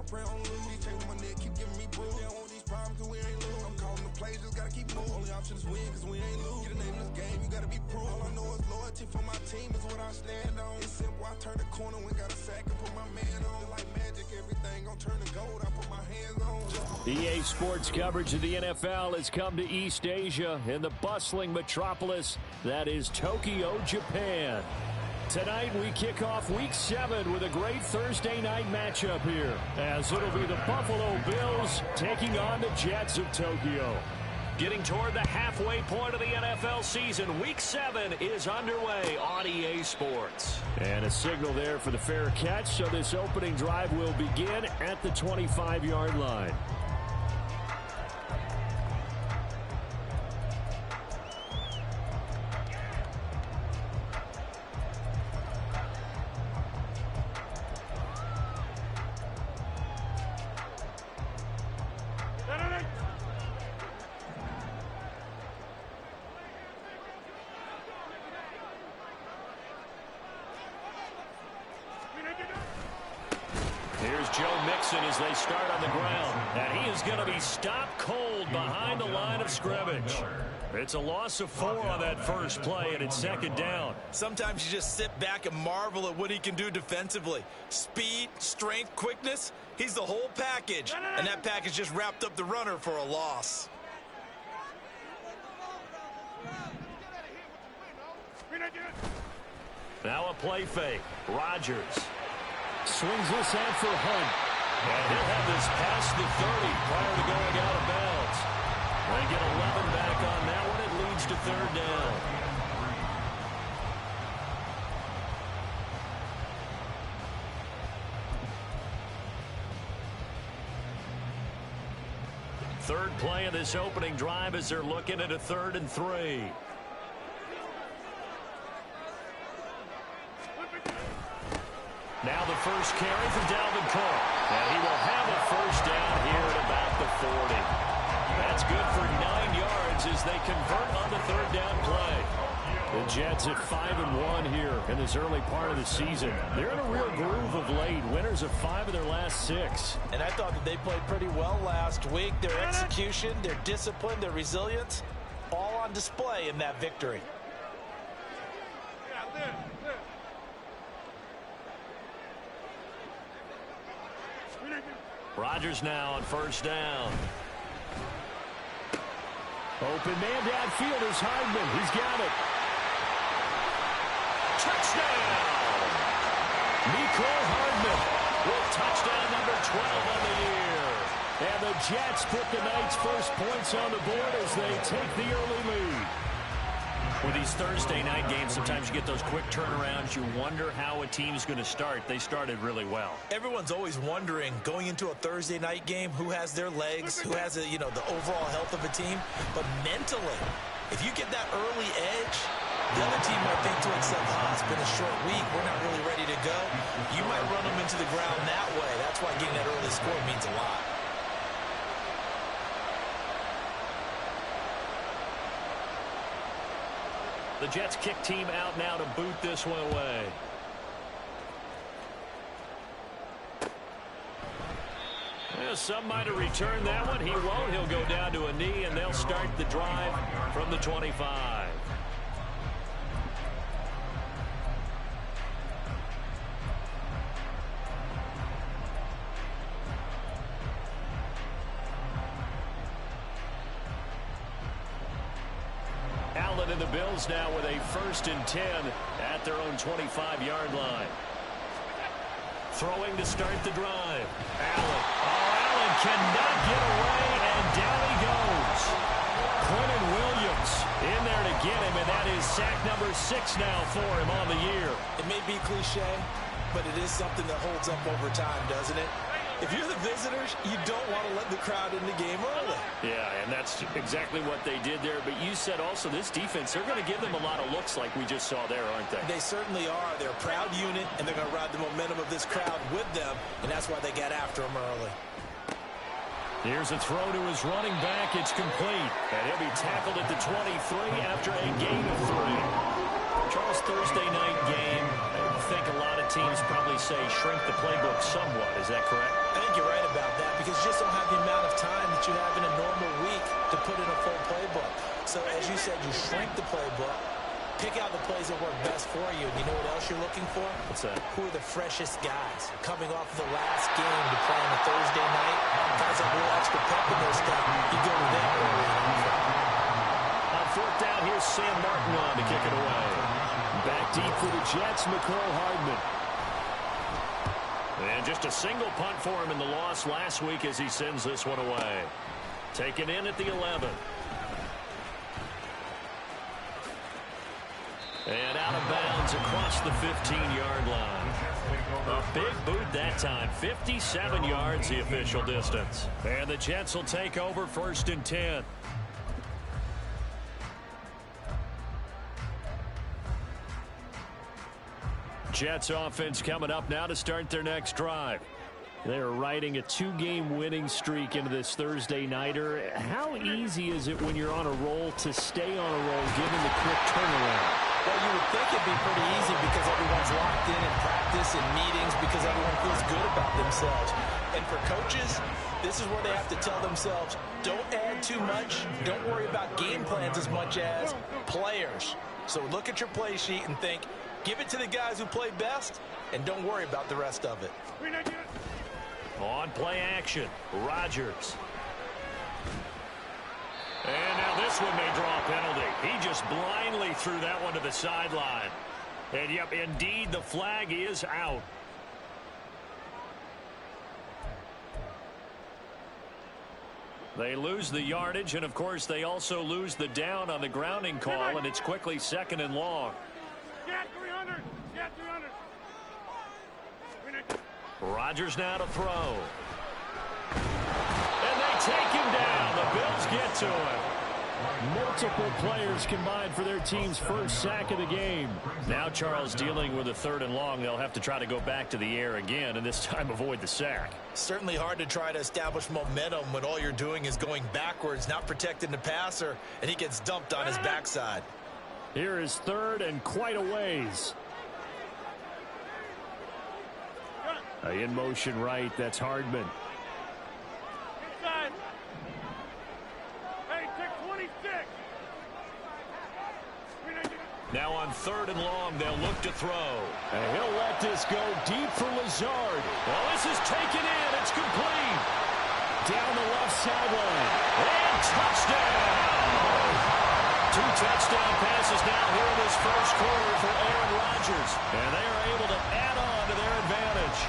pray on lose. These chains on my neck keep giving me bruise. They don't want these problems cause we ain't lose. I'm calling the plays, just gotta keep moving. Only option is win cause we ain't lose. Get a name in this game, you gotta be proof. All I know is loyalty for my team is what I stand on. It's simple, I turn the corner when got a sack and put my man on. Like magic, everything gon' turn to gold, I put my hands on. EA Sports coverage of the NFL has come to East Asia in the bustling metropolis that is Tokyo, Japan. Tonight we kick off Week 7 with a great Thursday night matchup here, as it'll be the Buffalo Bills taking on the Jets of Tokyo. Getting toward the halfway point of the NFL season, Week 7 is underway on EA Sports. And a signal there for the fair catch, so this opening drive will begin at the 25-yard line. Here's Joe Mixon as they start on the ground. And he is going to be stopped cold behind the line of scrimmage. It's a loss of 4 on that first play, and it's second down. Sometimes you just sit back and marvel at what he can do defensively. Speed, strength, quickness, he's the whole package. And that package just wrapped up the runner for a loss. Now a play fake. Rodgers swings this out for Hunt. And he'll have this past the 30 prior to going out of bounds. They get 11 back on that one. It leads to third down. Third play of this opening drive as they're looking at a 3rd and 3. Now the first carry for Dalvin Cook. And he will have a first down here at about the 40. That's good for 9 yards as they convert on the 3rd down play. The Jets at 5-1 here in this early part of the season. They're in a real groove of late. Winners of 5 of their last 6. And I thought that they played pretty well last week. Their execution, their discipline, their resilience, all on display in that victory. Rodgers now on first down. Open man downfield is Hardman. He's got it. Touchdown! Mecole Hardman with touchdown number 12 on the year. And the Jets put the night's first points on the board as they take the early lead. With these Thursday night games, sometimes you get those quick turnarounds. You wonder how a team's going to start. They started really well. Everyone's always wondering, going into a Thursday night game, who has their legs, who has, the overall health of a team. But mentally, if you get that early edge, the other team might think to itself, it's been a short week. We're not really ready to go. You might run them into the ground that way. That's why getting that early score means a lot. The Jets kick team out now to boot this one away. Well, some might have returned that one. He won't. He'll go down to a knee, and they'll start the drive from the 25. Allen and the Bills now with a 1st and 10 at their own 25-yard line. Throwing to start the drive. Allen. Allen cannot get away, and down he goes. Quentin Williams in there to get him, and that is sack number 6 now for him on the year. It may be cliche, but it is something that holds up over time, doesn't it? If you're the visitors, you don't want to let the crowd in the game early. Yeah, and that's exactly what they did there. But you said also this defense, they're going to give them a lot of looks like we just saw there, aren't they? They certainly are. They're a proud unit, and they're going to ride the momentum of this crowd with them, and that's why they got after them early. Here's a throw to his running back. It's complete. And he'll be tackled at the 23 after a gain of 3. Charles, Thursday night game. I think a lot of teams probably say shrink the playbook somewhat. Is that correct? I think think you're right about that because you just don't have the amount of time that you have in a normal week to put in a full playbook. So as you said, you shrink the playbook, pick out the plays that work best for you. And you know what else you're looking for? What's that? Who are the freshest guys coming off of the last game to play on a Thursday night? Guys have a little extra pep in their step. You go with them early on. On fourth down, here's Sam Martin on to kick it away. Back deep for the Jets, McCole Hardman. And just a single punt for him in the loss last week as he sends this one away. Taken in at the 11. And out of bounds across the 15-yard line. A big boot that time. 57 yards the official distance. And the Jets will take over 1st and 10. Jets offense coming up now to start their next drive. They're riding a 2-game winning streak into this Thursday nighter. How easy is it when you're on a roll to stay on a roll given the quick turnaround? Well, you would think it'd be pretty easy because everyone's locked in practice and meetings because everyone feels good about themselves. And for coaches, this is where they have to tell themselves, don't add too much. Don't worry about game plans as much as players. So look at your play sheet and think, give it to the guys who play best, and don't worry about the rest of it. On play action, Rodgers. And now this one may draw a penalty. He just blindly threw that one to the sideline. And, yep, indeed, the flag is out. They lose the yardage, and, of course, they also lose the down on the grounding call, and it's quickly 2nd and long. Get 300. Get 300. Rodgers now to throw. And they take him down. The Bills get to him. Multiple players combined for their team's first sack of the game. Now Charles dealing with a 3rd and long. They'll have to try to go back to the air again, and this time avoid the sack. Certainly hard to try to establish momentum when all you're doing is going backwards, not protecting the passer, and he gets dumped on his backside. Here is 3rd and quite a ways. In motion right, that's Hardman. Inside. Hey, take 26. Now on 3rd and long, they'll look to throw. And he'll let this go deep for Lazard. Well, this is taken in. It's complete. Down the left sideline. And touchdown. 2 touchdown passes now here in this first quarter for Aaron Rodgers. And they are able to add on to their advantage.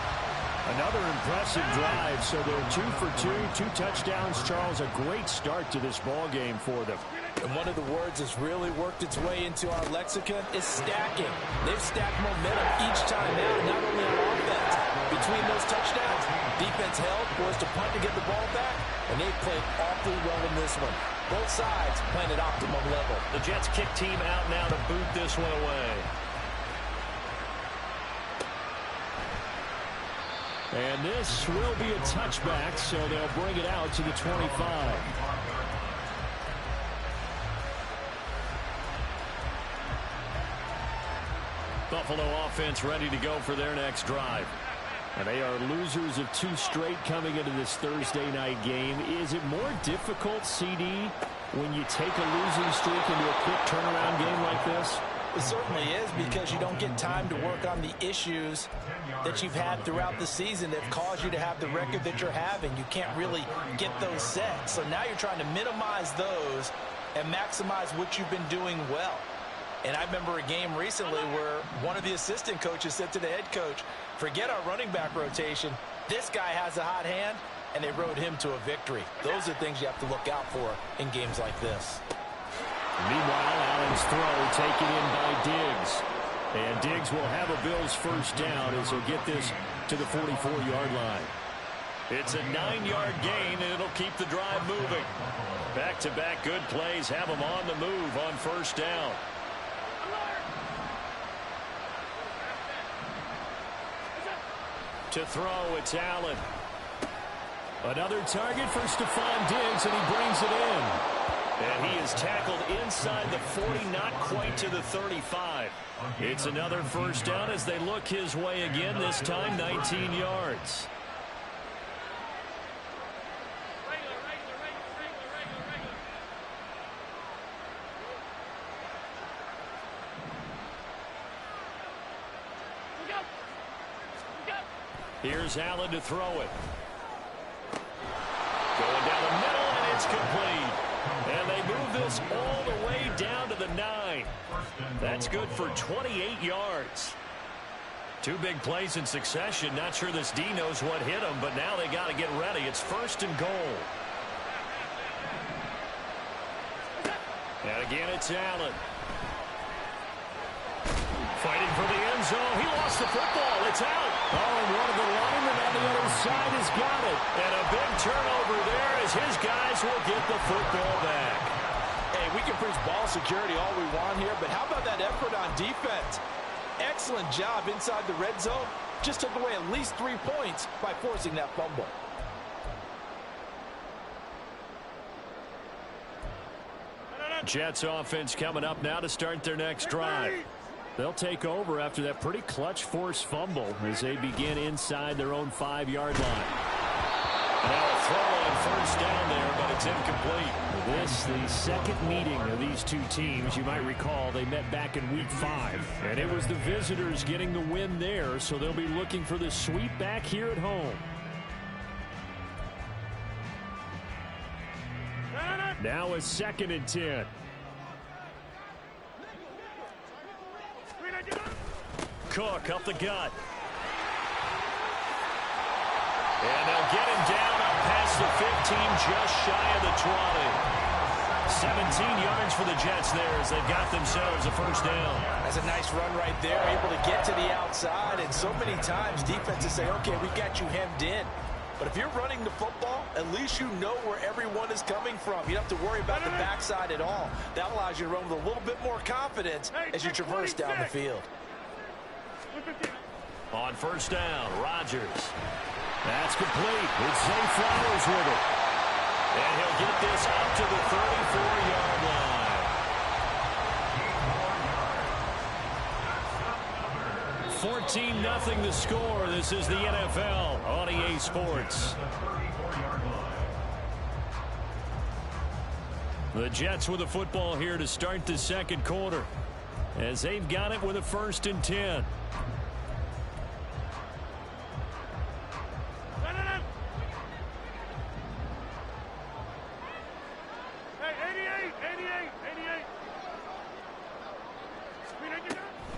Another impressive drive, so they're 2 for 2, 2 touchdowns. Charles, a great start to this ball game for them. And one of the words that's really worked its way into our lexicon is stacking. They've stacked momentum each time out, not only on offense. Between those touchdowns, defense held, forced a punt to get the ball back, and they played awfully well in this one. Both sides playing at optimum level. The Jets kick team out now to boot this one away. And this will be a touchback, so they'll bring it out to the 25. Buffalo offense ready to go for their next drive. And they are losers of 2 straight coming into this Thursday night game. Is it more difficult, CD, when you take a losing streak into a quick turnaround game like this? It certainly is, because you don't get time to work on the issues that you've had throughout the season that caused you to have the record that you're having. You can't really get those set. So now you're trying to minimize those and maximize what you've been doing well. And I remember a game recently where one of the assistant coaches said to the head coach, forget our running back rotation. This guy has a hot hand, and they rode him to a victory. Those are things you have to look out for in games like this. Meanwhile, Allen's throw taken in by Diggs. And Diggs will have a Bills first down as he'll get this to the 44-yard line. It's a 9-yard gain, and it'll keep the drive moving. Back-to-back good plays have them on the move on first down. To throw, it's Allen. Another target for Stephon Diggs, and he brings it in. And he is tackled inside the 40, not quite to the 35. It's another first down as they look his way again, this time 19 yards. Here's Allen to throw it. Going down the middle, and it's complete. And they move this all the way down to the 9. That's good for 28 yards. Two big plays in succession. Not sure this D knows what hit him, but now they got to get ready. It's 1st and goal. And again, it's Allen. Fighting for the end zone. He lost the football. It's out. Oh, and one of the linemen on the other side has got it. And a big turnover there as his guys will get the football back. Hey, we can preach ball security all we want here, but how about that effort on defense? Excellent job inside the red zone. Just took away at least 3 points by forcing that fumble. Jets offense coming up now to start their next drive. They'll take over after that pretty clutch forced fumble as they begin inside their own 5-yard line. Now a throw on 1st down there, but it's incomplete. This, the second meeting of these two teams. You might recall they met back in week 5. And it was the visitors getting the win there, so they'll be looking for the sweep back here at home. Now a 2nd and 10. Cook up the gut. And they'll get him down up past the 15, just shy of the 20. 17 yards for the Jets there as they've got themselves a 1st down. That's a nice run right there, able to get to the outside. And so many times defenses say, okay, we got you hemmed in. But if you're running the football, at least you know where everyone is coming from. You don't have to worry about the backside at all. That allows you to run with a little bit more confidence as you traverse down the field. On 1st down, Rodgers. That's complete. It's Zay Flowers with it. And he'll get this up to the 34-yard line. 14-0 the score. This is the NFL on EA Sports. The Jets with the football here to start the 2nd quarter as they've got it with a 1st and 10.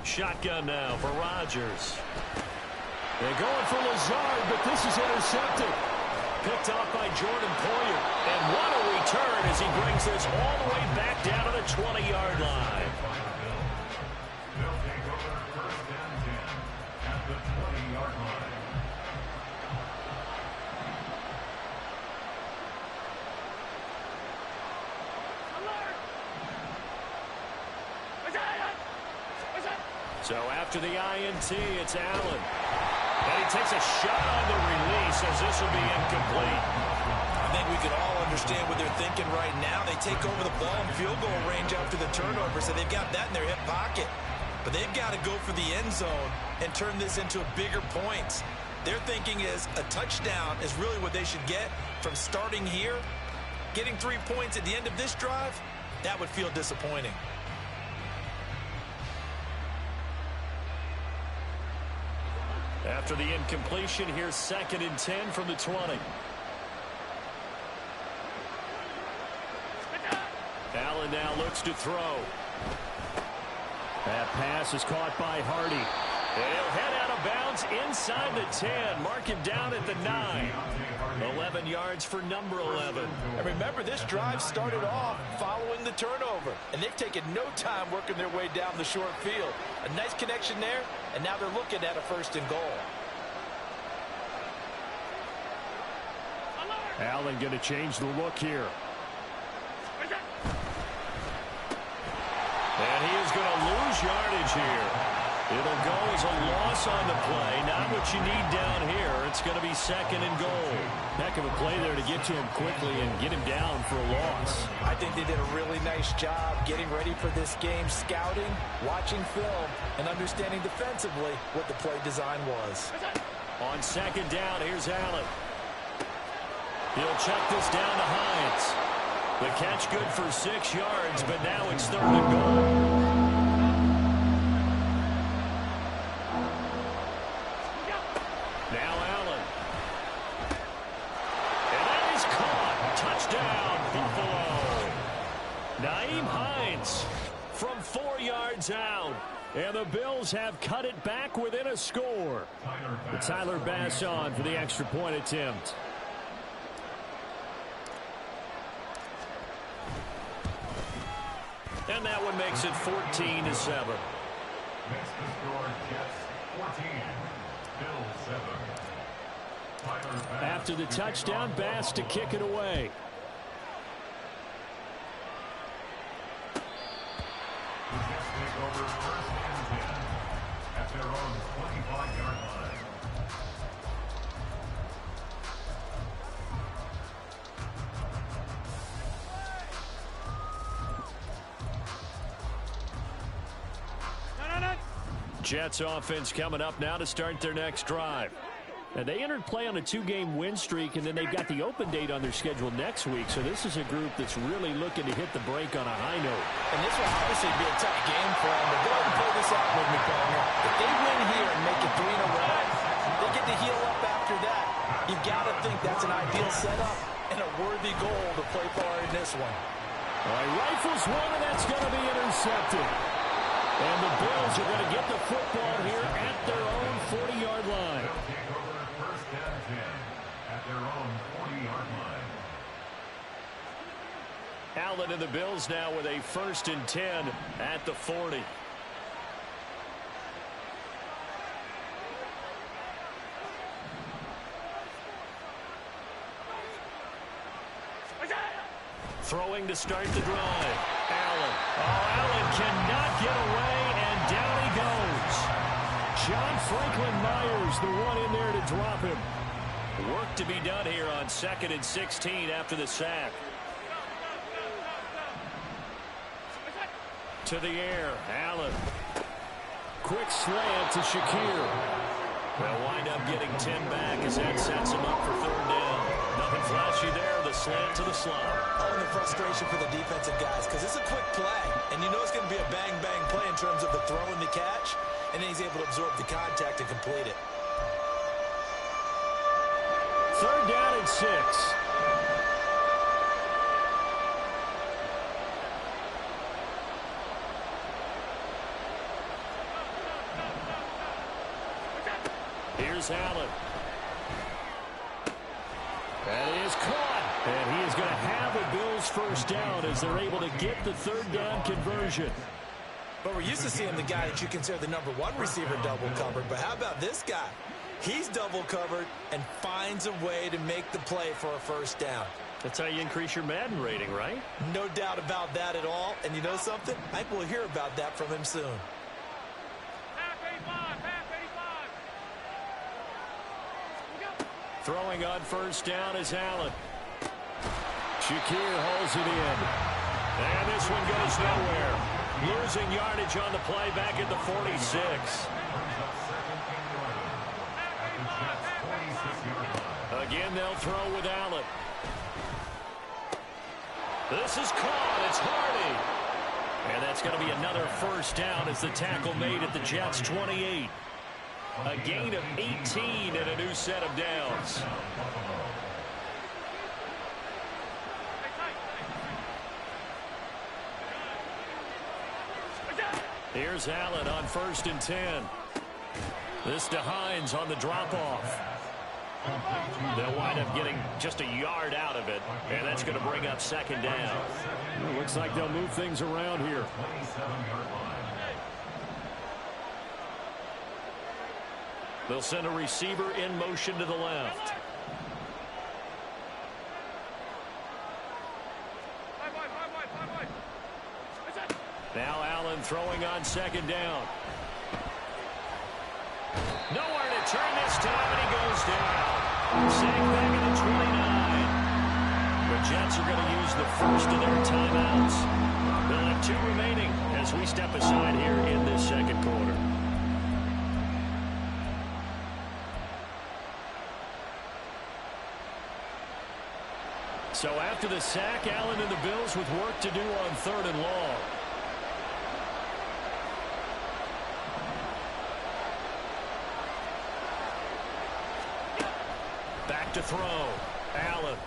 Shotgun now for Rodgers. They're going for Lazard, but this is intercepted. Picked off by Jordan Poyer. And what a return as he brings this all the way back down to the 20-yard line. So after the INT, it's Allen. And he takes a shot on the release as this will be incomplete. I think we can all understand what they're thinking right now. They take over the ball in field goal range after the turnover, so they've got that in their hip pocket. But they've got to go for the end zone and turn this into bigger points. Their thinking is a touchdown is really what they should get from starting here. Getting 3 points at the end of this drive, that would feel disappointing. After the incompletion, here's 2nd and 10 from the 20. Allen now looks to throw. That pass is caught by Hardy. And he'll head out of bounds inside the 10. Mark him down at the 9. 11 yards for number 11. And remember, this drive started off following the turnover. And they've taken no time working their way down the short field. A nice connection there, and now they're looking at a 1st and goal. Allen going to change the look here. And he is going to lose yardage here. It'll go as a loss on the play. Not what you need down here. It's going to be 2nd and goal. Heck of a play there to get to him quickly and get him down for a loss. I think they did a really nice job getting ready for this game, scouting, watching film, and understanding defensively what the play design was. On 2nd down, here's Allen. He'll check this down to Hines. The catch good for 6 yards, but now it's 3rd and goal. Now the Bills have cut it back within a score. Tyler Bass on for the extra point attempt. And that one makes it 14-7. Next to score, Jets 14, Bills 7. After the touchdown, Bass to kick it away. The Jets take over first and 10 at their own 25-yard line. Jets offense coming up now to start their next drive. And they entered play on a 2-game win streak, and then they've got the open date on their schedule next week. So this is a group that's really looking to hit the break on a high note. And this will obviously be a tough game for them. But go ahead and play this out with me, partner. If they win here and make it 3 in a row, they get to heal up after that. You've got to think that's an ideal setup and a worthy goal to play for in this one. All right, rifles one, and that's going to be intercepted. And the Bills are going to get the football here at their own 40-yard line. They'll take over first and 10 at their own 40-yard line. Allen and the Bills now with a 1st and 10 at the 40. Throwing to start the drive. Allen. Oh, Allen cannot get away, and down he goes. John Franklin Myers, the one in there to drop him. Work to be done here on 2nd and 16 after the sack. To the air, Allen. Quick slant to Shakir. They'll wind up getting 10 back as that sets him up for 3rd down. Nothing flashy there. The slant to the slot. Oh, and the frustration for the defensive guys, because it's a quick play, and you know it's going to be a bang-bang play in terms of the throw and the catch, and then he's able to absorb the contact and complete it. 3rd down and 6. Here's Allen. That is caught. And he is going to have a Bills 1st down as they're able to get the 3rd down conversion. But we're used to seeing the guy that you consider the #1 receiver double covered. But how about this guy? He's double covered and finds a way to make the play for a 1st down. That's how you increase your Madden rating, right? No doubt about that at all. And you know something? I think we'll hear about that from him soon. Throwing on 1st down is Allen. Shakir holds it in. And this one goes nowhere. Losing yardage on the play back at the 46. Again, they'll throw with Allen. This is caught. It's Hardy. And that's going to be another 1st down as the tackle made at the Jets' 28. A gain of 18 and a new set of downs. Here's Allen on 1st and 10. This to Hines on the drop-off. They'll wind up getting just a yard out of it, and that's going to bring up 2nd down. It looks like they'll move things around here. They'll send a receiver in motion to the left. Now Allen throwing on 2nd down. Nowhere to turn this time, and he goes down. Sacked back at the 29. The Jets are going to use the 1st of their timeouts. They'll have 2 remaining as we step aside here in this 2nd quarter. So after the sack, Allen and the Bills with work to do on 3rd and long. Back to throw. Allen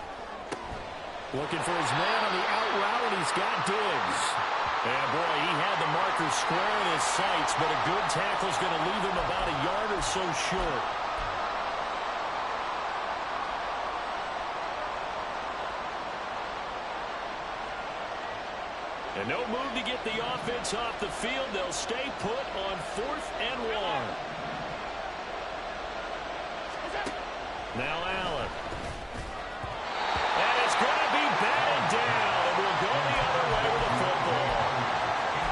looking for his man on the out route, and he's got Diggs. And boy, he had the marker square in his sights, but a good tackle is going to leave him about a yard or so short. And no move to get the offense off the field. They'll stay put on 4th and 1. Now Allen. And it's going to be batted down. And we'll go the other way with the football.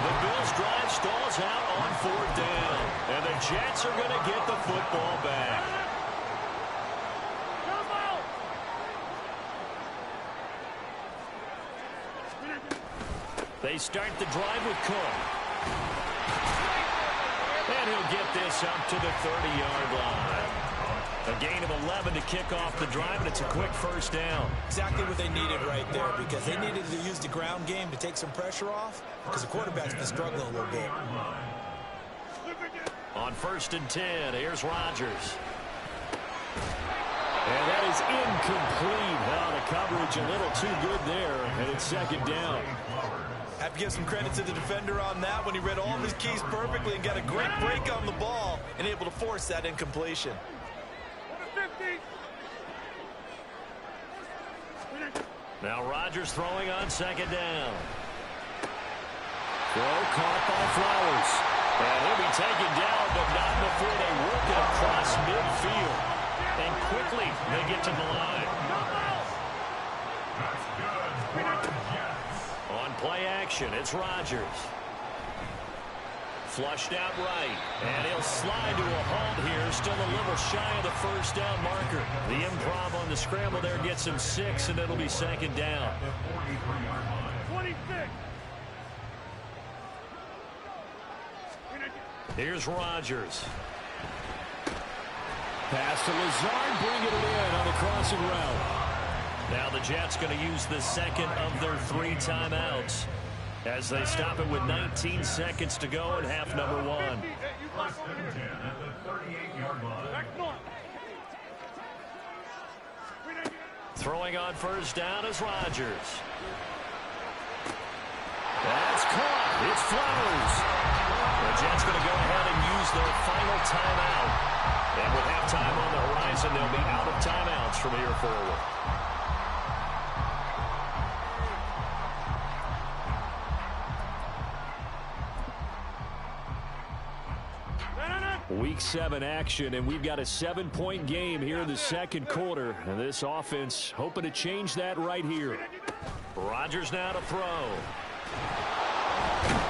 The Bills' drive stalls out on 4th down. And the Jets are going to get the football back. They start the drive with Cook. And he'll get this up to the 30-yard line. A gain of 11 to kick off the drive, and it's a quick first down. Exactly what they needed right there, because they needed to use the ground game to take some pressure off, because the quarterback's been struggling a little bit. On 1st and 10, here's Rodgers. And that is incomplete. The coverage a little too good there, and it's 2nd down. Have to give some credit to the defender on that when he read all of his keys perfectly and got a great break on the ball and able to force that incompletion. Now Rodgers throwing on 2nd down. Throw caught by Flowers. And he'll be taken down, but not before they work it across midfield. And quickly they get to the line. On play action, it's Rodgers. Flushed out right, and he'll slide to a halt here, still a little shy of the 1st down marker. The improv on the scramble there gets him 6, and it'll be 2nd down. 26. Here's Rodgers. Pass to Lazard, bringing it in on the crossing route. Now the Jets going to use the 2nd of their 3 timeouts as they stop it with 19 seconds to go in half number 1. 1st and 10 at the 38-yard line. Throwing on 1st down is Rodgers. That's caught. It's Flowers. The Jets going to go ahead and use their final timeout. And with halftime on the horizon, they'll be out of timeouts from here forward. Week 7 action, and we've got a 7-point game here in the 2nd quarter. And this offense hoping to change that right here. Rodgers now to throw.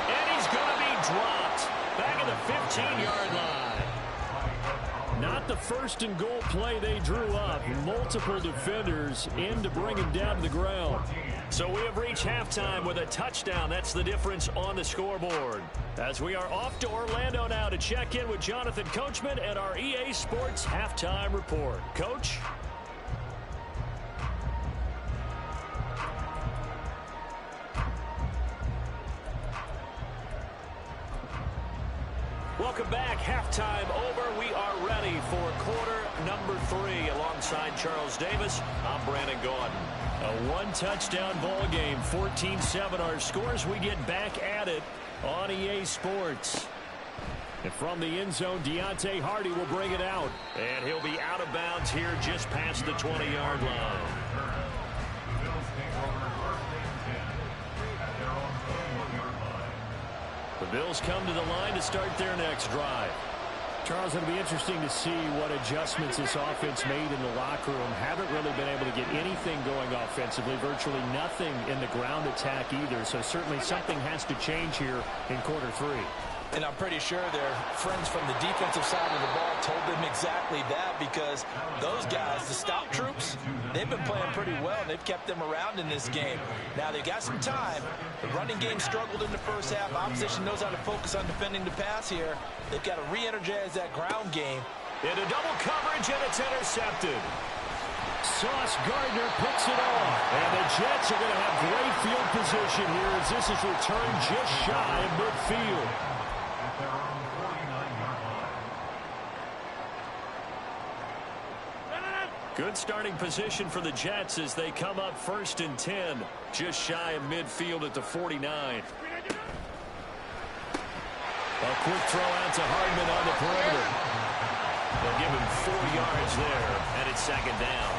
And he's going to be dropped back at the 15-yard line. Not the 1st and goal play they drew up. Multiple defenders in to bring him down to the ground. So we have reached halftime with a touchdown. That's the difference on the scoreboard. As we are off to Orlando now to check in with Jonathan Coachman and our EA Sports Halftime Report. Coach? Welcome back. Halftime over. We are ready for quarter number 3. Alongside Charles Davis, I'm Brandon Gordon. A 1-touchdown ball game, 14-7 our scores. We get back at it on EA Sports. And from the end zone, Deontay Hardy will bring it out. And he'll be out of bounds here just past the 20-yard line. The Bills come to the line to start their next drive. Charles, it'll be interesting to see what adjustments this offense made in the locker room. Haven't really been able to get anything going offensively, virtually nothing in the ground attack either. So certainly something has to change here in quarter 3. And I'm pretty sure their friends from the defensive side of the ball told them exactly that, because those guys, the stop troops, they've been playing pretty well. They've kept them around in this game. Now they've got some time. The running game struggled in the first half. Opposition knows how to focus on defending the pass here. They've got to re-energize that ground game. Into double coverage, and it's intercepted. Sauce Gardner picks it off. And the Jets are going to have great field position here as this is returned just shy of midfield. Good starting position for the Jets as they come up 1st and 10, just shy of midfield at the 49. A quick throw out to Hardman on the perimeter. They'll give him 4 yards there, and it's second down.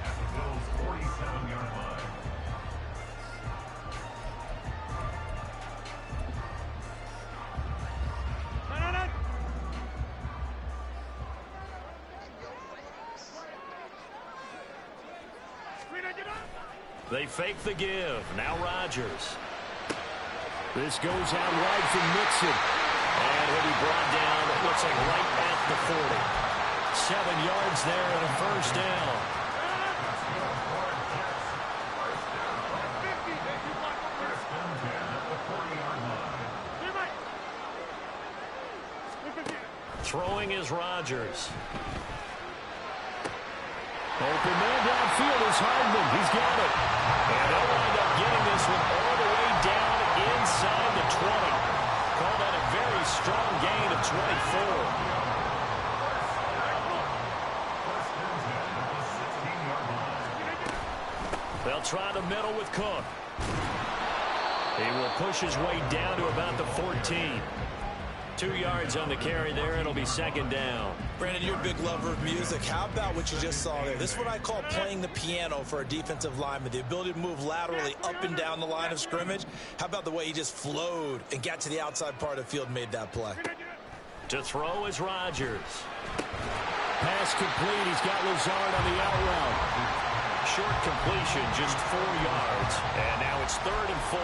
At the Bills' 47-yard line. They fake the give. Now Rodgers. This goes out wide from Mixon. And he'll be brought down, it looks like right at the 40. 7 yards there and a first down. Throwing is Rodgers. Open man downfield is Hardman. He's got it. And they'll wind up getting this one all the way down inside the 20. Call that a very strong gain of 24. They'll try the middle with Cook. He will push his way down to about the 14. 2 yards on the carry there. It'll be second down. Brandon, you're a big lover of music. How about what you just saw there? This is what I call playing the piano for a defensive lineman. The ability to move laterally up and down the line of scrimmage. How about the way he just flowed and got to the outside part of the field and made that play? To throw is Rodgers. Pass complete. He's got Lazard on the out route. Short completion, just 4 yards. And now it's 3rd and 4.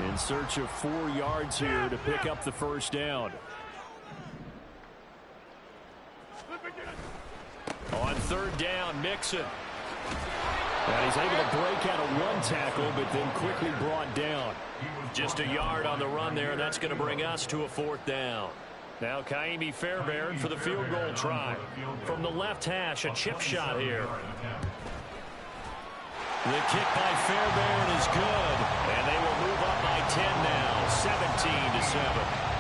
In search of 4 yards here to pick up the first down. On 3rd down, Mixon. And he's able to break out of 1 tackle, but then quickly brought down. Just a yard on the run there, and that's going to bring us to a 4th down. Now Kaimi Fairbairn for the field goal try. From the left hash, a chip shot here. The kick by Fairbairn is good, and they will move up by 10 now, 17-7.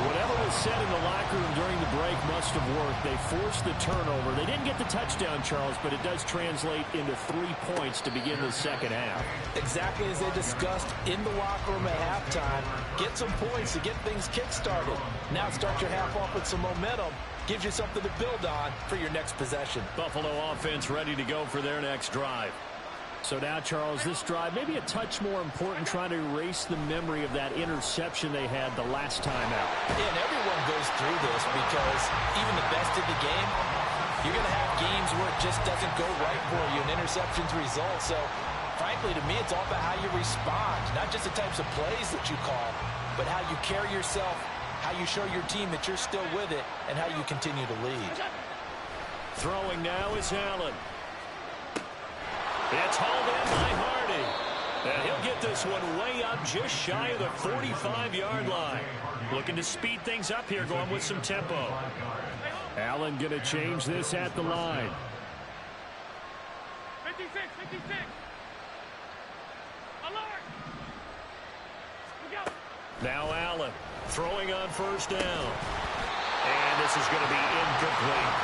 Whatever was said in the locker room during the break must have worked. They forced the turnover. They didn't get the touchdown, Charles, but it does translate into 3 points to begin the second half. Exactly as they discussed in the locker room at halftime. Get some points to get things kick-started. Now start your half off with some momentum. Gives you something to build on for your next possession. Buffalo offense ready to go for their next drive. So now, Charles, this drive maybe a touch more important, trying to erase the memory of that interception they had the last time out. Yeah, and everyone goes through this because even the best in the game, you're going to have games where it just doesn't go right for you and interceptions result. So, frankly, to me, it's all about how you respond, not just the types of plays that you call, but how you carry yourself, how you show your team that you're still with it, and how you continue to lead. Throwing now is Allen. It's hauled in by Hardy. And he'll get this one way up just shy of the 45-yard line. Looking to speed things up here, going with some tempo. Allen going to change this at the line. 56, 56. Alert. Now Allen throwing on 1st down. And this is going to be incomplete.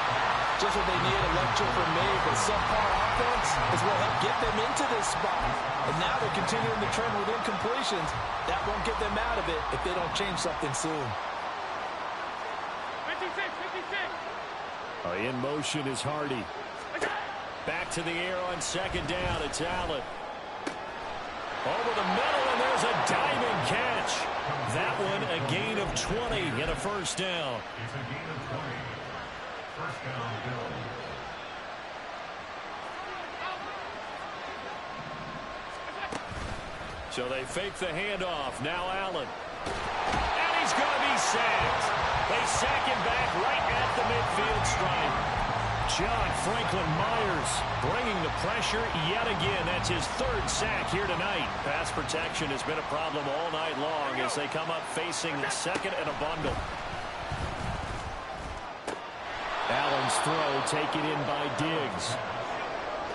Just what they need, a lecture from me, but subpar offense is what helped get them into this spot. And now they're continuing the trend with incompletions. That won't get them out of it if they don't change something soon. 56, 56. In motion is Hardy. Back to the air on 2nd down. It's Allen. Over the middle, and there's a diving catch. That one a gain of 20 and a first down. It's a gain of 20. First down, Bills. So they fake the handoff. Now Allen. And he's going to be sacked. They sack him back right at the midfield stripe. John Franklin Myers bringing the pressure yet again. That's his 3rd sack here tonight. Pass protection has been a problem all night long as they come up facing 2nd and a bundle. Allen's throw taken in by Diggs.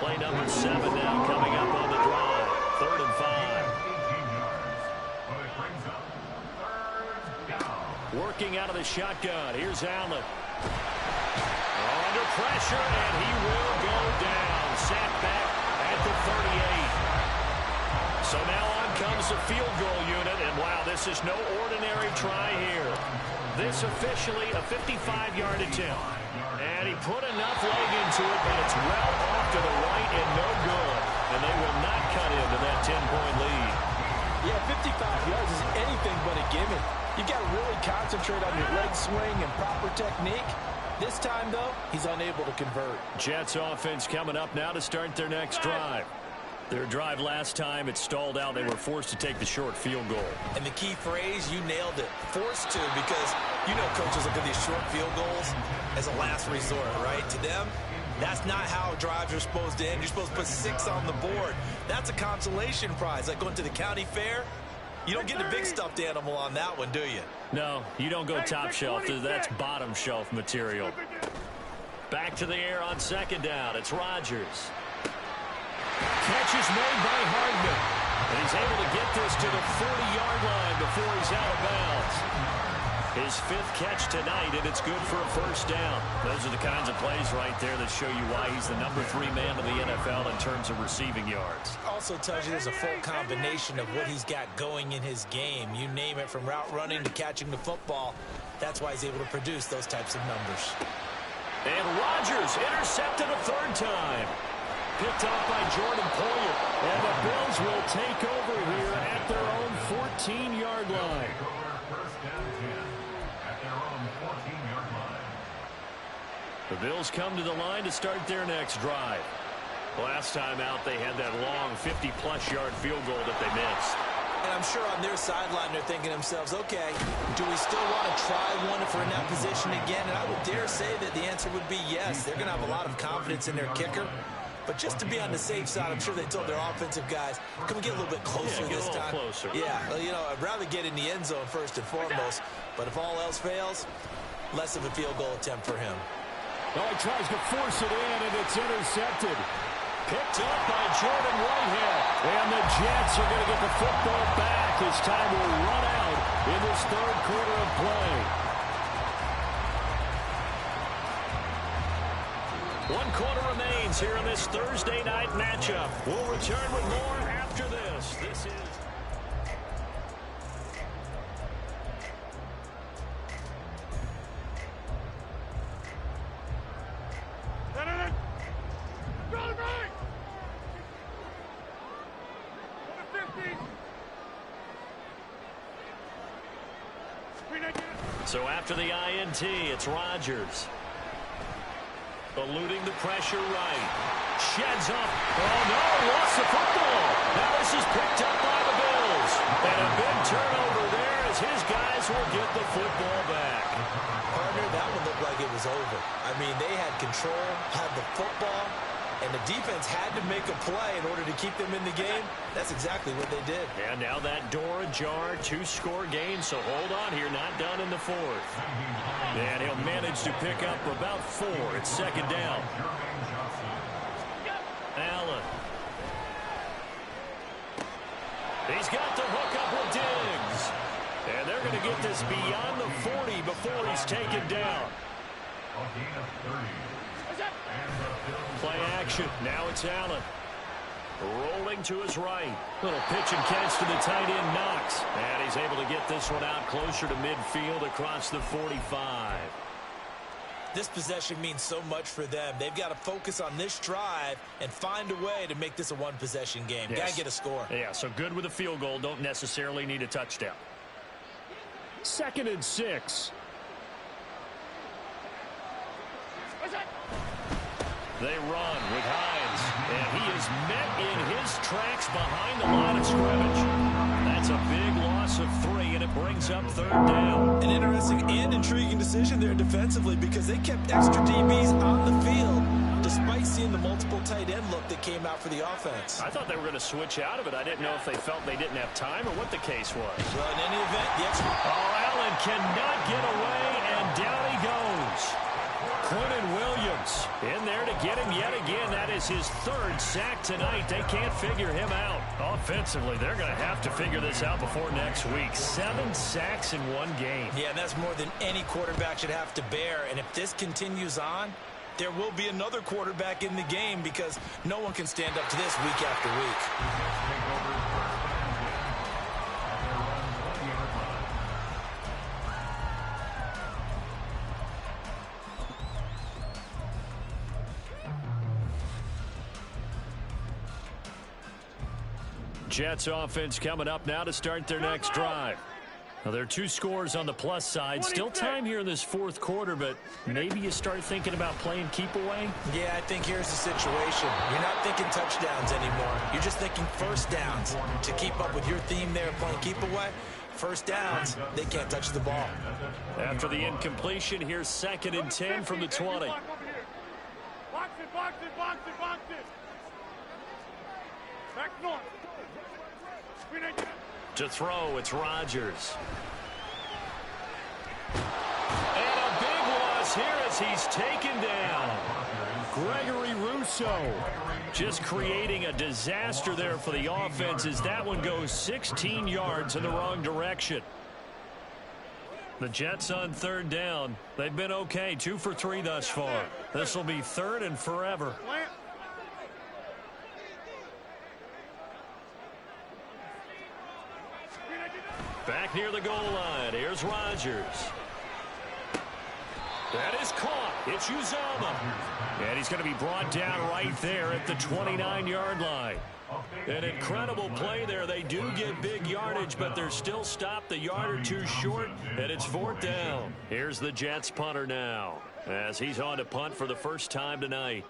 Play number 7 now coming up on the drive. 3rd and 5. Working out of the shotgun. Here's Allen. Under pressure, and he will go down. the field goal unit, and wow, this is no ordinary try here. This officially a 55-yard attempt. And he put enough leg into it, but it's well off to the right and no good. And they will not cut into that 10-point lead. Yeah, 55 yards is anything but a gimme. You've got to really concentrate on your leg swing and proper technique. This time, though, he's unable to convert. Jets offense coming up now to start their next drive. Their drive last time, it stalled out. They were forced to take the short field goal. And the key phrase, you nailed it. Forced to, because you know coaches look at these short field goals as a last resort, right? To them, that's not how drives are supposed to end. You're supposed to put 6 on the board. That's a consolation prize, like going to the county fair. You don't get the big stuffed animal on that one, do you? No, you don't go top shelf. That's bottom shelf material. Back to the air on second down. It's Rodgers. Catch is made by Hardman. And he's able to get this to the 40-yard line before he's out of bounds. His 5th catch tonight, and it's good for a first down. Those are the kinds of plays right there that show you why he's the number 3 man in the NFL in terms of receiving yards. Also tells you there's a full combination of what he's got going in his game. You name it, from route running to catching the football. That's why he's able to produce those types of numbers. And Rodgers intercepted a 3rd time. Picked off by Jordan Poyer. And the Bills will take over here at their own 14-yard line. First down 10 at their own 14-yard line. The Bills come to the line to start their next drive. Last time out, they had that long 50-plus yard field goal that they missed. And I'm sure on their sideline they're thinking to themselves, okay, do we still want to try one if we're in that position again? And I would dare say that the answer would be yes. They're going to have a lot of confidence in their kicker. But just to be on the safe side, I'm sure they told their offensive guys, can we get a little bit closer this time? Closer. Yeah, well, you know, I'd rather get in the end zone first and foremost. But if all else fails, less of a field goal attempt for him. Oh, he tries to force it in, and it's intercepted. Picked up by Jordan Whitehead. And the Jets are going to get the football back as time will run out in this 3rd quarter of play. 1 quarter remains here in this Thursday night matchup. We'll return with more after this. This is... So after the INT, it's Rodgers. Eluding the pressure right. Sheds up. Oh, no, lost the football. Now this is picked up by the Bills. And a big turnover there as his guys will get the football back. Partner, that one looked like it was over. I mean, they had control, had the football, and the defense had to make a play in order to keep them in the game. That's exactly what they did. And now that door ajar, 2-score game, so hold on here, not done in the 4th. And he'll manage to pick up about 4. It's second down. Allen. He's got the hook up with Diggs. And they're going to get this beyond the 40 before he's taken down. Play action. Now it's Allen. Rolling to his right. Little pitch and catch to the tight end, Knox. And he's able to get this one out closer to midfield across the 45. This possession means so much for them. They've got to focus on this drive and find a way to make this a one-possession game. Yes. Got to get a score. Yeah, so good with a field goal. Don't necessarily need a touchdown. 2nd and 6. They run with Hines, and he is met in his tracks behind the line of scrimmage. That's a big loss of 3, and it brings up 3rd down. An interesting and intriguing decision there defensively, because they kept extra DBs on the field despite seeing the multiple tight end look that came out for the offense. I thought they were going to switch out of it. I didn't know if they felt they didn't have time or what the case was. Well, in any event, the extra... Oh, Allen cannot get away, and down he goes. Quinton Williams in there to get him yet again. That is his 3rd sack tonight. They can't figure him out. Offensively, they're going to have to figure this out before next week. 7 sacks in 1 game. Yeah, and that's more than any quarterback should have to bear. And if this continues on, there will be another quarterback in the game, because no one can stand up to this week after week. Jets offense coming up now to start their next drive. Now, there are 2 scores on the plus side. Still time here in this fourth quarter, but maybe you start thinking about playing keep away? Yeah, I think here's the situation. You're not thinking touchdowns anymore. You're just thinking first downs. To keep up with your theme there, playing keep away, first downs, they can't touch the ball. After the incompletion, here's 2nd and 10 from the 20. Box it, box it, box it, box it. Back north. To throw, it's Rodgers. And a big loss here as he's taken down. Gregory Rousseau just creating a disaster there for the offense as that one goes 16 yards in the wrong direction. The Jets on 3rd down. They've been okay, 2 for 3 thus far. This will be 3rd and forever. Back near the goal line. Here's Rodgers. That is caught. It's Uzomah. And he's going to be brought down right there at the 29-yard line. An incredible play there. They do get big yardage, but they're still stopped a yard or 2 short, and it's 4th down. Here's the Jets punter now as he's on to punt for the first time tonight.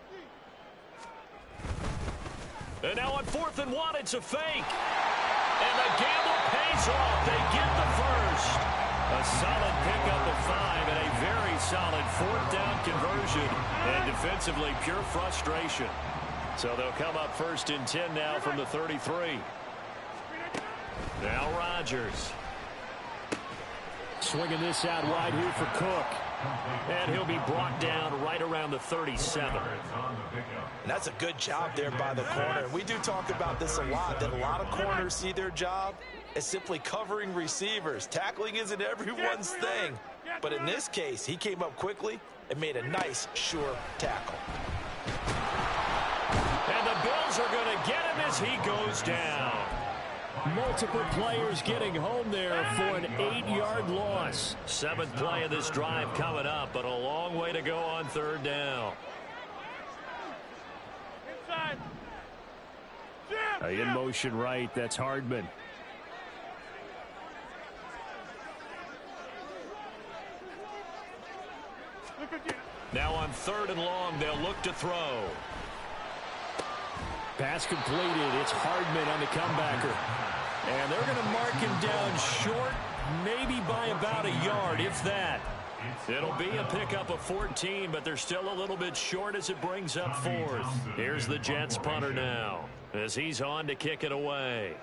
And now on 4th and 1, it's a fake. And the gamble pays off. They get the first. A solid pickup of 5 and a very solid 4th down conversion. And defensively, pure frustration. So they'll come up 1st and 10 now from the 33. Now Rodgers. Swinging this out wide here for Cook. And he'll be brought down right around the 37. And that's a good job there by the corner. We do talk about this a lot, that a lot of corners see their job as simply covering receivers. Tackling isn't everyone's thing. But in this case, he came up quickly and made a nice, sure tackle. And the Bills are going to get him as he goes down. Multiple players getting home there for an 8-yard loss. 7th play of this drive coming up, but a long way to go on 3rd down. In motion right, that's Hardman. Now on 3rd and long, they'll look to throw. Pass completed. It's Hardman on the comebacker. And they're going to mark him down short, maybe by about a yard, if that. It'll be a pickup of 14, but they're still a little bit short as it brings up 4th. Here's the Jets punter now as he's on to kick it away.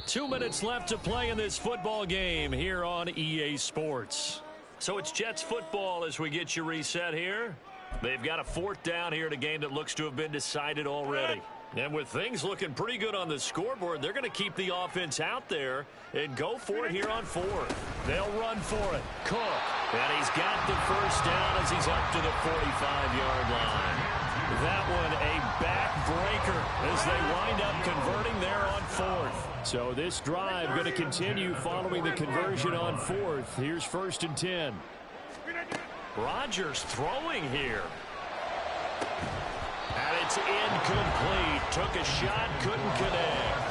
2 minutes left to play in this football game here on EA Sports. So it's Jets football as we get you reset here. They've got a 4th down here in a game that looks to have been decided already. And with things looking pretty good on the scoreboard, they're going to keep the offense out there and go for it here on 4th. They'll run for it. Cook. And he's got the first down as he's up to the 45-yard line. That one a backbreaker as they wind up converting there on 4th. So this drive going to continue following the conversion on 4th. Here's 1st and 10. Rodgers throwing here. And it's incomplete. Took a shot, couldn't connect.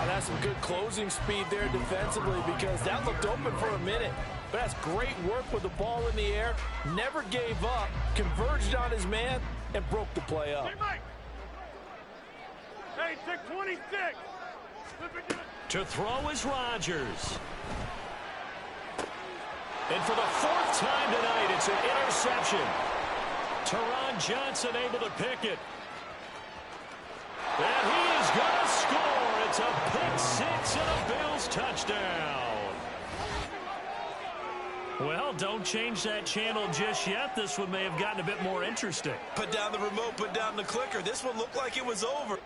That's some good closing speed there defensively because that looked open for a minute. But that's great work with the ball in the air. Never gave up, converged on his man, and broke the play up. Hey, check 26. To throw is Rodgers. And for the 4th time tonight, it's an interception. Teron Johnson able to pick it. And he is going to score. It's a pick 6 and a Bills touchdown. Well, don't change that channel just yet. This one may have gotten a bit more interesting. Put down the remote, put down the clicker. This one looked like it was over.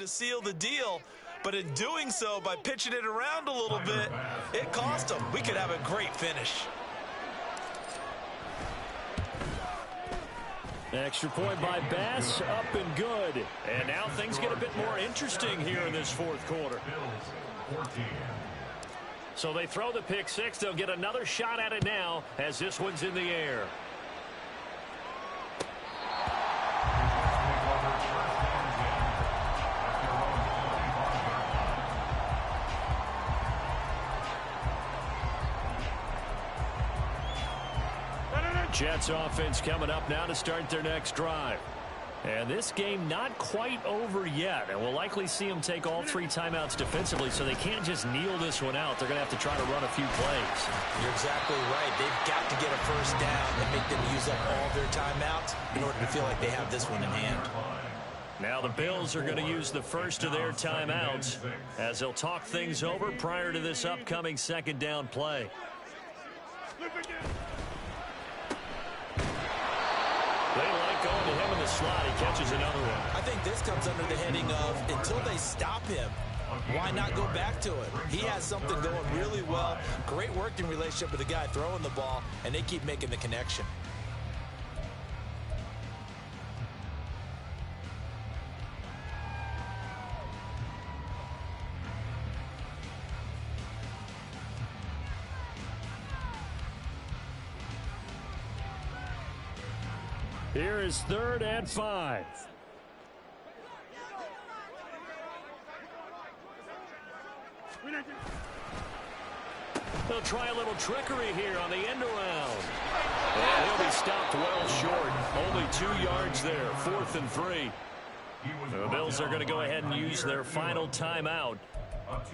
To seal the deal, but in doing so, by pitching it around a little bit, it cost them. We could have a great finish. Extra point by Bass, up and good. And now things get a bit more interesting here in this fourth quarter. So they throw the pick six. They'll get another shot at it now as this one's in the air. Jets offense coming up now to start their next drive. And this game not quite over yet. And we'll likely see them take all three timeouts defensively, so they can't just kneel this one out. They're going to have to try to run a few plays. You're exactly right. They've got to get a first down and make them use up all their timeouts in order to feel like they have this one in hand. Now the Bills are going to use the first of their timeouts as they'll talk things over prior to this upcoming second down play. They like going to him in the slot. He catches another one. I think this comes under the heading of until they stop him, why not go back to it? He has something going really well. Great working relationship with the guy throwing the ball, and they keep making the connection. Here is 3rd and 5. They'll try a little trickery here on the end around. And he'll be stopped well short. Only 2 yards there. 4th and 3. The Bills are going to go ahead and use their final timeout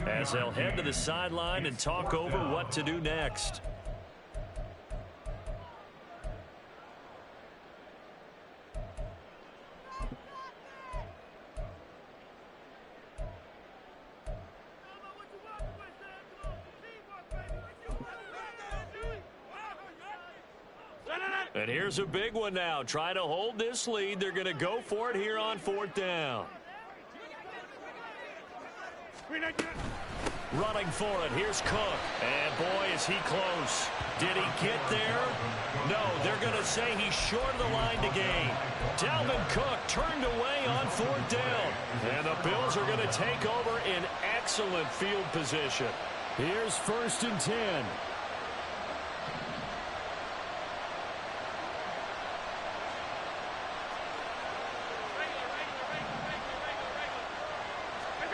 as they'll head to the sideline and talk over what to do next. And here's a big one now. Trying to hold this lead. They're going to go for it here on 4th down. Running for it. Here's Cook. And boy, is he close. Did he get there? No, they're going to say he's short of the line to gain. Dalvin Cook turned away on 4th down. And the Bills are going to take over in excellent field position. Here's 1st and 10.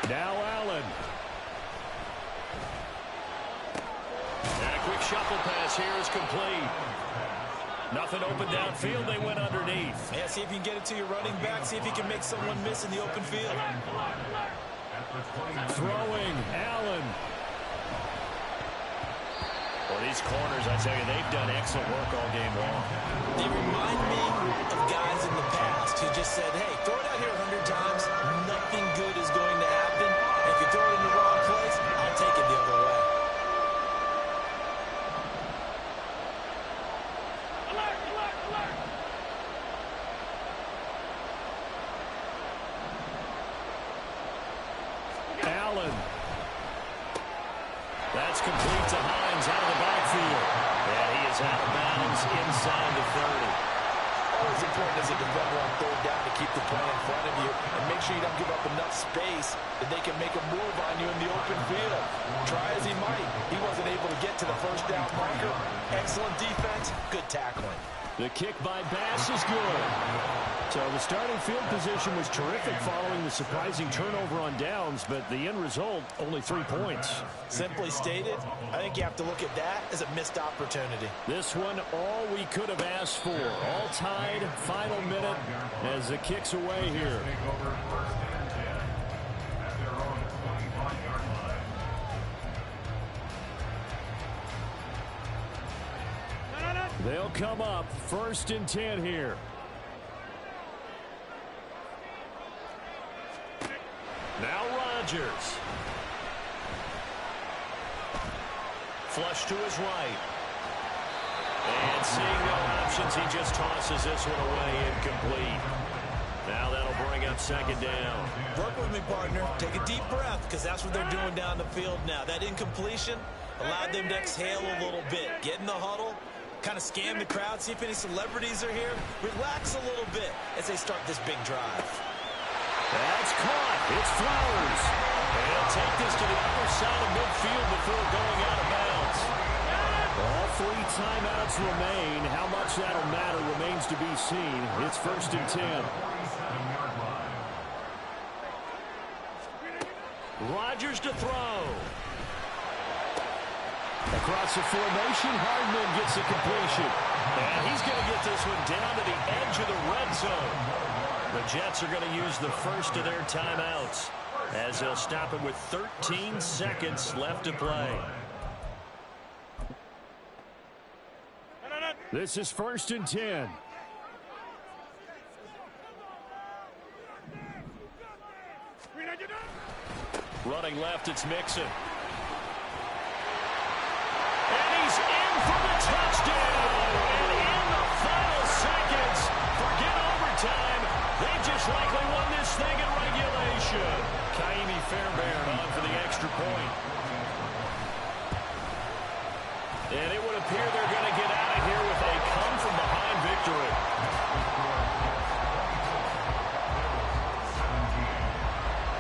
Now Allen. And a quick shuffle pass here is complete. Nothing open downfield. They went underneath. Yeah, see if you can get it to your running back. See if you can make someone miss in the open field. Throwing Allen. Well, these corners, I tell you, they've done excellent work all game long. They remind me of guys in the past who just said, hey, throw it out here 100 times. Nothing good is going to happen. And if you throw it in the wrong place, I'll take it the other way. Alert, alert, alert. Allen. That's complete to Hines out of the backfield. And he is out of bounds inside the 30. Always important as a defender on 3rd down to keep the play in front of you and make sure you don't give up enough space that they can make a move on you in the open field. Try as he might, he wasn't able to get to the first down marker. Excellent defense, good tackling. The kick by Bass is good. So the starting field position was terrific following the surprising turnover on downs, but the end result, only 3 points. Simply stated, I think you have to look at that as a missed opportunity. This one, all we could have asked for. All tied, final minute as the kick's away here. They'll come up 1st and 10 here. Now Rodgers. Flush to his right. And seeing no options, he just tosses this one away incomplete. Now that'll bring up on second down. Work with me, partner. Take a deep breath, because that's what they're doing down the field now. That incompletion allowed them to exhale a little bit. Get in the huddle, kind of scan the crowd, see if any celebrities are here. Relax a little bit as they start this big drive. That's caught. It's Flowers. And he'll take this to the other side of midfield before going out of bounds. All 3 timeouts remain. How much that'll matter remains to be seen. It's 1st and 10. Rodgers to throw. Across the formation, Hardman gets a completion. And he's going to get this one down to the edge of the red zone. The Jets are going to use the first of their timeouts as they'll stop it with 13 seconds left to play. This is 1st and 10. Running left, it's Mixon. And he's in for the touchdown. And in the final seconds, forget overtime. They just likely won this thing in regulation. Kaimi Fairbairn on for the extra point. And it would appear they're going to get out of here with a come-from-behind victory.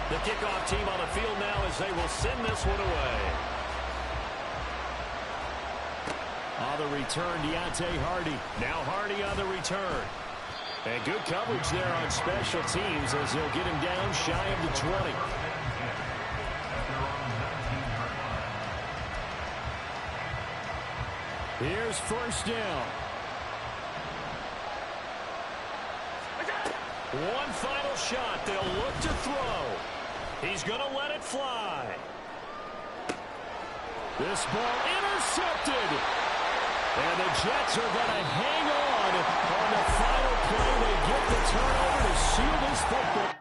The kickoff team on the field now as they will send this one away. On the return, Deontay Hardy. Now Hardy on the return. And good coverage there on special teams as they'll get him down shy of the 20. Here's 1st down. One final shot. They'll look to throw. He's going to let it fly. This ball intercepted. And the Jets are going to hang on the final play. They get the turnover to seal this football.